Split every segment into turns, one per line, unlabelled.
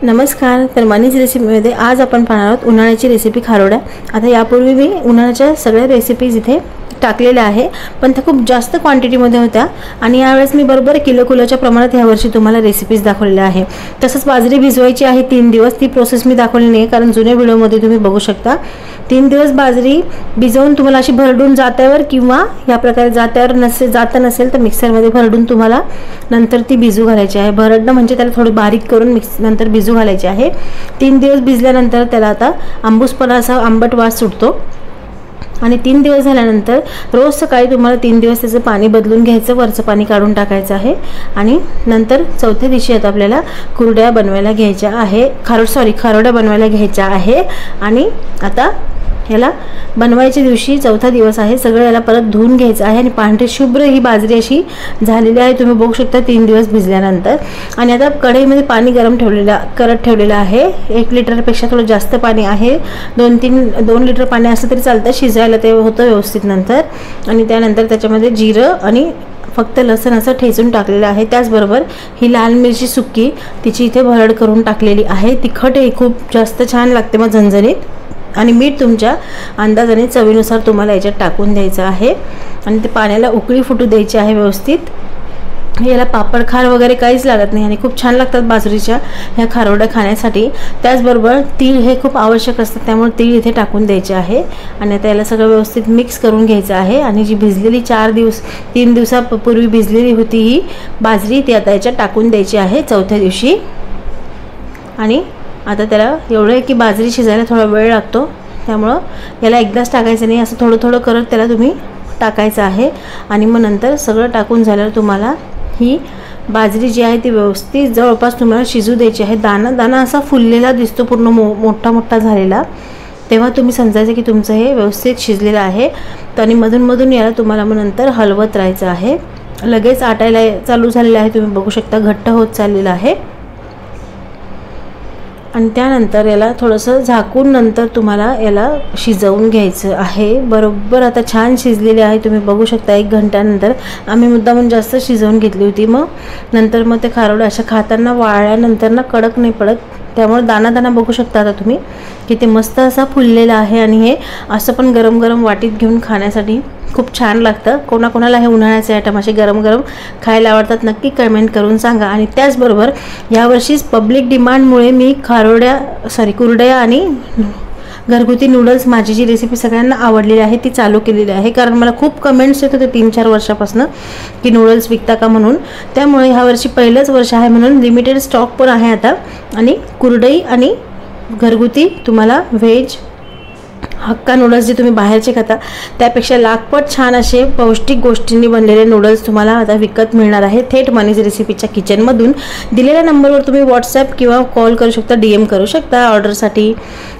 नमस्कार. तर मनीज रेसिपीमध्ये आज आपण पाहणार आहोत उन्हाळ्याची रेसिपी खारोड्या. आता यापूर्वी मी उन्हाळ्याच्या सगळ्या रेसिपीज इथे टाकलेल्या आहे, पण त्या खूप जास्त क्वांटिटीमध्ये होत्या आणि यावेळेस मी बरोबर किलोच्या प्रमाणात यावर्षी तुम्हाला रेसिपीज दाखवलेल्या आहे. तसंच बाजरी भिजवायची आहे 3 दिवस. ती प्रोसेस मी दाखवली नाही कारण जुन्या व्हिडिओमध्ये तुम्ही बघू शकता. 3 दिवस बाजरी भिजवून तुम्हाला अशी भरडून जात्यावर किंवा या प्रकारे जात्यावर जात नसेल तर मिक्सरमध्ये भरडून तुम्हाला नंतर ती भिजू घालायची आहे. भरडणं म्हणजे त्याला थोडी बारीक करून नंतर भिजू घालायची आहे. 3 दिवस भिजल्यानंतर त्याला आता आंबूसपणा असा आंबट वास सुटतो आणि 3 दिवस झाल्यानंतर रोज सकाळी तुम्हाला 3 दिवस त्याचं पाणी बदलून घ्यायचं, वरचं पाणी काढून टाकायचं आहे आणि नंतर चौथ्या दिवशी आता आपल्याला कुरड्या बनवायला घ्यायच्या आहे. खारोड्या बनवायला घ्यायच्या आहे. आणि आता याला बनवायच्या दिवशी चौथा दिवस आहे. सगळं याला परत धुवून घ्यायचं आहे आणि पांढरी शुभ्र ही बाजरी अशी झालेली आहे. तुम्ही बघू शकता 3 दिवस भिजल्यानंतर. आणि आता कढईमध्ये पाणी गरम करत ठेवलेलं आहे. 1 लिटरपेक्षा थोडं जास्त पाणी आहे. 2 लिटर पाणी असं तरी चालतं, शिजायला ते होतं व्यवस्थित नंतर. आणि त्यानंतर त्याच्यामध्ये जिरं आणि फक्त लसूण असं ठेचून टाकलेलं आहे. त्याचबरोबर ही लाल मिरची सुक्की तिची इथे भरड करून टाकलेली आहे. तिखट हे खूप जास्त छान लागते मग झणझणीत. आणि मीठ तुमच्या अंदाजाने चवीनुसार तुम्हाला याच्यात टाकून द्यायचं आहे आणि ते पाण्याला उकळी फुटू द्यायची आहे व्यवस्थित. याला पापड खार वगैरे काहीच लागत नाही आणि खूप छान लागतात बाजरीच्या ह्या खारोड्या खाण्यासाठी. त्याचबरोबर तीळ हे खूप आवश्यक असतात, त्यामुळे तीळ इथे टाकून द्यायचे आहे. आणि आता याला सगळं व्यवस्थित मिक्स करून घ्यायचं आहे. आणि जी भिजलेली 3 दिवसापूर्वी भिजलेली होती ही बाजरी ती आता याच्यात टाकून द्यायची आहे चौथ्या दिवशी. आणि आता त्याला एवढं आहे की बाजरी शिजायला थोडा वेळ लागतो, त्यामुळं याला एकदाच टाकायचं नाही, असं थोडं थोडं करत त्याला तुम्ही टाकायचं आहे. आणि मग नंतर सगळं टाकून झाल्यावर तुम्हाला ही बाजरी जी आहे ती व्यवस्थित जवळपास तुम्हाला शिजू द्यायची आहे. दाणा असा फुललेला दिसतो, पूर्ण मोठा झालेला, तेव्हा तुम्ही समजायचं की तुमचं हे व्यवस्थित शिजलेलं आहे. तर आणि मधून याला तुम्हाला मग नंतर हलवत राहायचं आहे. लगेच आटायला चालू झालेलं आहे, तुम्ही बघू शकता घट्ट होत चाललेलं आहे. आणि त्यानंतर याला थोडंसं झाकून नंतर तुम्हाला याला शिजवून घ्यायचं आहे. बरोबर आता छान शिजलेले आहे, तुम्ही बघू शकता. 1 घंट्यानंतर आम्ही मुद्दामून जास्त शिजवून घेतली होती. मग ते खारोडे अशा खाताना वाळल्यानंतर ना कडक नाही पडत, त्यामुळे दाणा बघू शकता आता तुम्ही की ते मस्त असा फुललेला आहे. आणि हे असं पण गरम वाटीत घेऊन खाण्यासाठी खूप छान लागतं. कोणाकोणाला हे उन्हाळ्याचे आयटम असे गरम खायला आवडतात नक्की कमेंट करून सांगा. आणि त्याचबरोबर यावर्षीच पब्लिक डिमांडमुळे मी कुरड्या आणि घरगुती नूडल्स माझी जी रेसिपी सगळ्यांना आवडलेली आहे ती चालू केलेली आहे. कारण मला खूप कमेंट्स येत होते 3-4 वर्षापासून की नूडल्स विकता का म्हणून. त्यामुळे ह्यावर्षी पहिलंच वर्ष आहे म्हणून लिमिटेड स्टॉक पण आहे आता. आणि कुरडई आणि घरगुती तुम्हाला व्हेज हक्का नूडल्स जे तुम्ही बाहेरचे खाता त्यापेक्षा लाखपट छान असे पौष्टिक गोष्टींनी बनलेले नूडल्स तुम्हाला आता विकत मिळणार आहे थेट मनीज रेसिपीच्या किचनमधून. दिलेल्या नंबरवर तुम्ही व्हॉट्सॲप किंवा कॉल करू शकता, DM करू शकता ऑर्डरसाठी.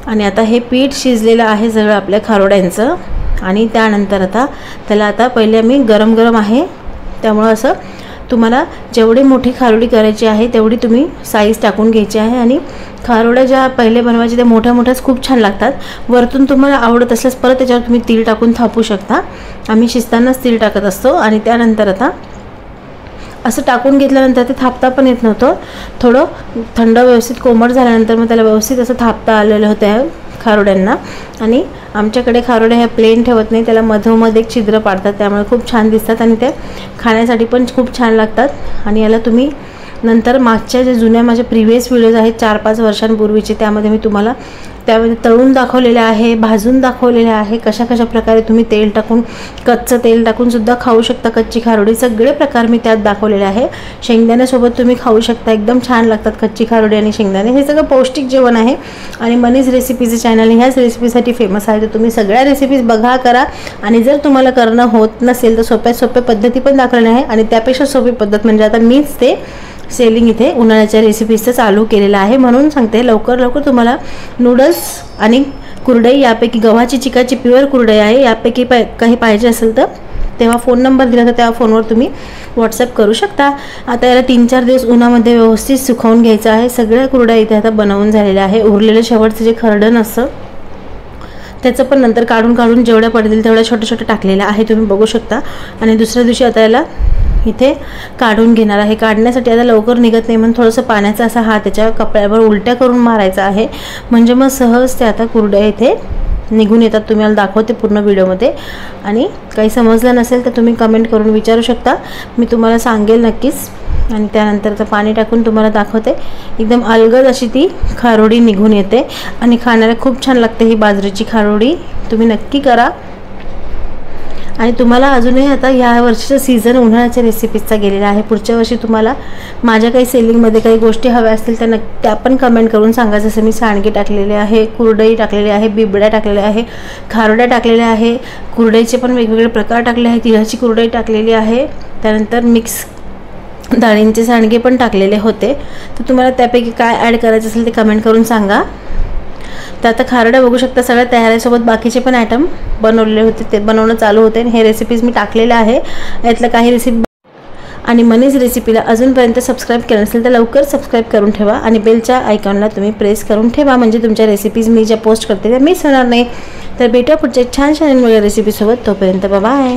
आणि आता हे पीठ शिजलेलं आहे सगळं आपल्या खारोड्यांचं. आणि त्यानंतर आता त्याला आता पहिले मी गरम आहे, त्यामुळं असं तुम्हाला जेवढी मोठी खारोडी करायची आहे तेवढी तुम्ही साईज टाकून घ्यायची आहे. आणि खारोड्या ज्या पहिले बनवायच्या त्या मोठ्याच खूप छान लागतात. वरतून तुम्हाला आवडत असल्यास परत त्याच्यावर तुम्ही तीळ टाकून थापू शकता. आम्ही शिजतानाच तीळ टाकत असतो. आणि त्यानंतर आता असं टाकून घेतल्यानंतर ते थापता पण येत नव्हतं. थोडं थंड व्यवस्थित कोमट झाल्यानंतर मग त्याला व्यवस्थित असं थापता आलेलं होतं खारोड्यांना. आणि आमच्याकडे खारोड्या ह्या प्लेन ठेवत नाही, त्याला मधोमध एक छिद्र पाडतात, त्यामुळे खूप छान दिसतात आणि ते खाण्यासाठी पण खूप छान लागतात. आणि याला तुम्ही नंतर मागच्या जे जुन्या माझ्या प्रिव्हियस व्हिडिओज आहेत 4-5 वर्षांपूर्वीचे, त्यामध्ये मी तुम्हाला त्यामध्ये तळून दाखवलेले आहे, भाजून दाखवलेले आहे, कशा प्रकारे तुम्ही तेल टाकून कच्चं तेल टाकून सुद्धा खाऊ शकता कच्ची खारोडी. सगळे प्रकार मी त्यात दाखवलेले आहे. शेंगदाण्यासोबत तुम्ही खाऊ शकता, एकदम छान लागतात कच्ची खारोडी आणि शेंगदाणे. हे सगळं पौष्टिक जेवण आहे. आणि मनीज रेसिपीचं चॅनल ह्याच रेसिपीसाठी फेमस आहे. तर तुम्ही सगळ्या रेसिपीज बघा, करा. आणि जर तुम्हाला करणं होत नसेल तर सोप्या पद्धती पण दाखवल्या आहे. आणि त्यापेक्षा सोपी पद्धत म्हणजे आता मीच ते सेलिंग इथे उन्हाळ्याच्या रेसिपीजचं चालू केलेलं आहे. म्हणून सांगते लवकर तुम्हाला नूडल्स आणि कुरडई यापैकी गव्हाची चिकाची प्युअर कुरडई आहे, यापैकी काही पाहिजे असेल तर तेव्हा फोन नंबर दिला तर त्या फोनवर तुम्ही व्हॉट्सॲप करू शकता. आता याला 3-4 दिवस उन्हामध्ये व्यवस्थित सुकवून घ्यायचं आहे. सगळ्या कुरड्या इथे आता बनवून झालेल्या आहे. उरलेलं शेवटचं जे खरडण असतं त्याचं पण नंतर काढून जेवढ्या पडतील तेवढ्या छोट्या टाकलेल्या आहे, तुम्ही बघू शकता. आणि दुसऱ्या दिवशी आता याला इथे काढून घेणार आहे. काढण्यासाठी आता लवकर निघत नाही म्हणून थोडंसं पाण्याचा असा हात त्याच्या कपड्यावर उलट्या करून मारायचा आहे, म्हणजे मग सहज ते आता कुरड्या इथे निघून येतात. तुम्हाला दाखवते पूर्ण व्हिडिओमध्ये. आणि काही समजलं नसेल तर तुम्ही कमेंट करून विचारू शकता, मी तुम्हाला सांगेल नक्कीच. आणि त्यानंतर तर पाणी टाकून तुम्हाला दाखवते. एकदम अलगद अशी ती खारोडी निघून येते आणि खाण्याला खूप छान लागते ही बाजरीची खारोडी. तुम्ही नक्की करा. आणि तुम्हाला अजूनही आता या वर्षीचा सीझन उन्हाळ्याच्या रेसिपीजचा गेलेला आहे. पुढच्या वर्षी तुम्हाला माझ्या काही सेलिंगमध्ये काही गोष्टी हव्या असतील तर त्या पण कमेंट करून सांगा. जसं मी सांडगे टाकलेले आहे, कुरडई टाकलेली आहे, बिबड्या टाकलेल्या आहे, खारोड्या टाकलेल्या आहे, कुरडईचे पण वेगवेगळे प्रकार टाकले आहेत. तिळाची कुरडई टाकलेली आहे, त्यानंतर मिक्स डाळींचे सांडगे पण टाकलेले होते. तर तुम्हाला त्यापैकी काय ॲड करायचं असेल ते कमेंट करून सांगा. तर आता खारोड्या बघू शकता सगळ्या तयार आहे. सोबत बाकीचे पण आयटम बनवलेले होते, ते बनवणं चालू होते. आणि हे रेसिपीज मी टाकलेल्या आहे. यातलं काही रेसिपी आणि मनीज रेसिपीला अजूनपर्यंत सबस्क्राईब केलं नसेल तर लवकर सबस्क्राईब करून ठेवा आणि बेलच्या आयकॉनला तुम्ही प्रेस करून ठेवा, म्हणजे तुमच्या रेसिपीज मी ज्या पोस्ट करते त्या मिस होणार नाही. तर भेटूया पुढच्या छान वगैरे रेसिपीसोबत. तोपर्यंत बाय.